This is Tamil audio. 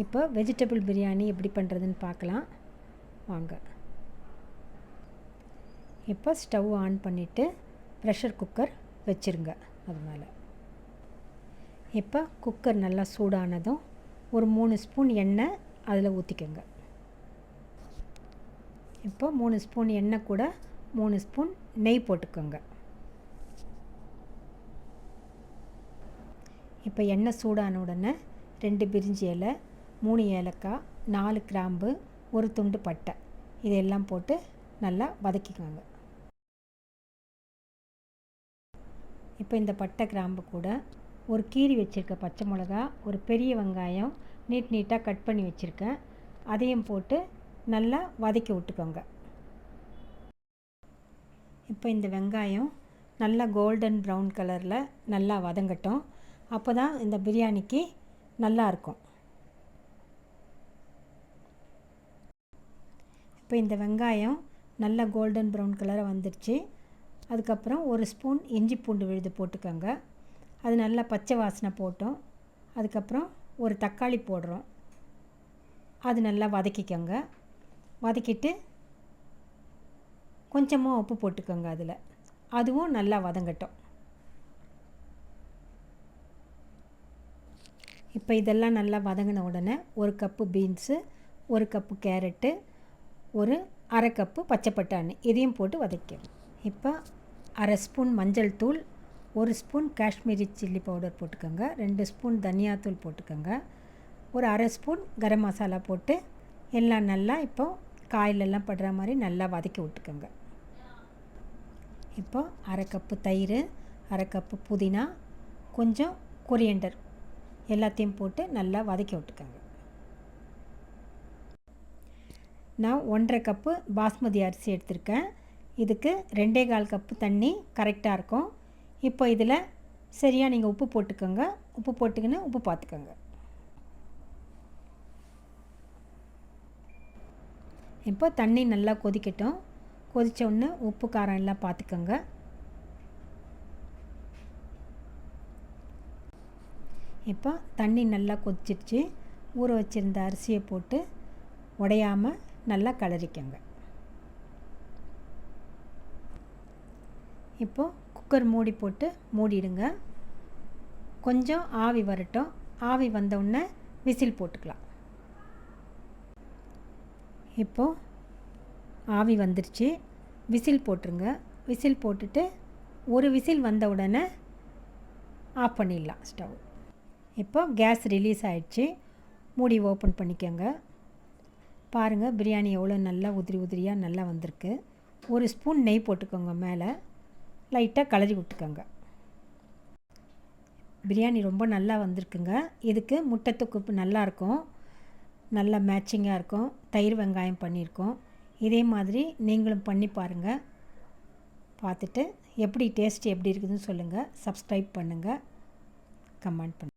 இப்போ வெஜிடபிள் பிரியாணி எப்படி பண்ணுறதுன்னு பார்க்கலாம் வாங்க. இப்போ ஸ்டவ் ஆன் பண்ணிவிட்டு ப்ரெஷர் குக்கர் வச்சுருங்க. அது மேலே இப்போ குக்கர் நல்லா சூடானதும் ஒரு 3 ஸ்பூன் எண்ணெய் அதில் ஊற்றிக்கோங்க. இப்போ 3 ஸ்பூன் எண்ணெய் கூட 3 ஸ்பூன் நெய் போட்டுக்கோங்க. இப்போ எண்ணெய் சூடான உடனே 2 பிரிஞ்சி இலை, 3 ஏலக்காய், 4 கிராம்பு, ஒரு துண்டு பட்டை இதெல்லாம் போட்டு நல்லா வதக்கிக்கோங்க. இப்போ இந்த பட்டை கிராம்பு கூட ஒரு கீரி வச்சுருக்க பச்சை மிளகா, ஒரு பெரிய வெங்காயம் நீட்டாக கட் பண்ணி வச்சுருக்கேன், அதையும் போட்டு நல்லா வதக்கி விட்டுக்கோங்க. இப்போ இந்த வெங்காயம் நல்லா கோல்டன் ப்ரௌன் கலரில் நல்லா வதங்கட்டும். அப்போ தான் இந்த பிரியாணிக்கு நல்லாயிருக்கும். இப்போ இந்த வெங்காயம் நல்லா கோல்டன் ப்ரௌன் கலராக வந்துடுச்சு. அதுக்கப்புறம் ஒரு ஸ்பூன் இஞ்சி பூண்டு விழுது போட்டுக்கோங்க. அது நல்லா பச்சை வாசனை போட்டோம். அதுக்கப்புறம் ஒரு தக்காளி போடுறோம், அது நல்லா வதக்கிக்கோங்க. வதக்கிட்டு கொஞ்சமாக உப்பு போட்டுக்கோங்க அதில், அதுவும் நல்லா வதங்கட்டும். இப்போ இதெல்லாம் நல்லா வதங்கின உடனே ஒரு கப்பு பீன்ஸு, ஒரு கப்பு கேரட்டு, ஒரு அரை கப்பு பச்சை பட்டாணி இதையும் போட்டு வதக்கணும். இப்போ அரை ஸ்பூன் மஞ்சள் தூள், ஒரு ஸ்பூன் காஷ்மீரி சில்லி பவுடர் போட்டுக்கோங்க, 2 ஸ்பூன் தனியாத்தூள் போட்டுக்கோங்க, ஒரு அரை ஸ்பூன் கரம் மசாலா போட்டு எல்லாம் நல்லா இப்போது காயிலெல்லாம் படுற மாதிரி நல்லா வதக்கி விட்டுக்கோங்க. இப்போ அரை கப்பு தயிர், அரை கப்பு புதினா, கொஞ்சம் கொரியண்டர் எல்லாத்தையும் போட்டு நல்லா வதக்கி விட்டுக்கோங்க. நான் 1.5 கப்பு பாஸ்மதி அரிசி எடுத்திருக்கேன். இதுக்கு 2.25 கப்பு தண்ணி கரெக்டாக இருக்கும். இப்போ இதில் சரியாக நீங்கள் உப்பு போட்டுக்கோங்க. உப்பு போட்டுக்கின்னு உப்பு பார்த்துக்கோங்க. இப்போ தண்ணி நல்லா கொதிக்கட்டும். கொதித்த உடனே உப்பு காரம் எல்லாம் பார்த்துக்கோங்க. இப்போ தண்ணி நல்லா கொதிச்சிடுச்சு. ஊற வச்சுருந்த அரிசியை போட்டு உடையாமல் நல்லா கிளறிக்கோங்க. இப்போது குக்கர் மூடி போட்டு மூடிடுங்க. கொஞ்சம் ஆவி வரட்டும். ஆவி வந்தவுடனே விசில் போட்டுக்கலாம். இப்போது ஆவி வந்துடுச்சு, விசில் போட்டுருங்க. விசில் போட்டுட்டு ஒரு விசில் வந்த உடனே ஆஃப் பண்ணிடலாம் ஸ்டவ். இப்போ கேஸ் ரிலீஸ் ஆகிடுச்சு. மூடி ஓப்பன் பண்ணிக்கோங்க. பாருங்கள் பிரியாணி எவ்வளோ நல்லா உதிரியாக நல்லா வந்திருக்கு. ஒரு ஸ்பூன் நெய் போட்டுக்கோங்க. மேலே லைட்டாக கலரி விட்டுக்கோங்க. பிரியாணி ரொம்ப நல்லா வந்திருக்குங்க. இதுக்கு முட்டை தொக்கு நல்லாயிருக்கும், நல்லா மேட்சிங்காக இருக்கும். தயிர் வெங்காயம் பண்ணியிருக்கோம். இதே மாதிரி நீங்களும் பண்ணி பாருங்கள். பார்த்துட்டு எப்படி டேஸ்ட் எப்படி இருக்குதுன்னு சொல்லுங்கள். சப்ஸ்கிரைப் பண்ணுங்கள், கமெண்ட் பண்ணுங்கள்.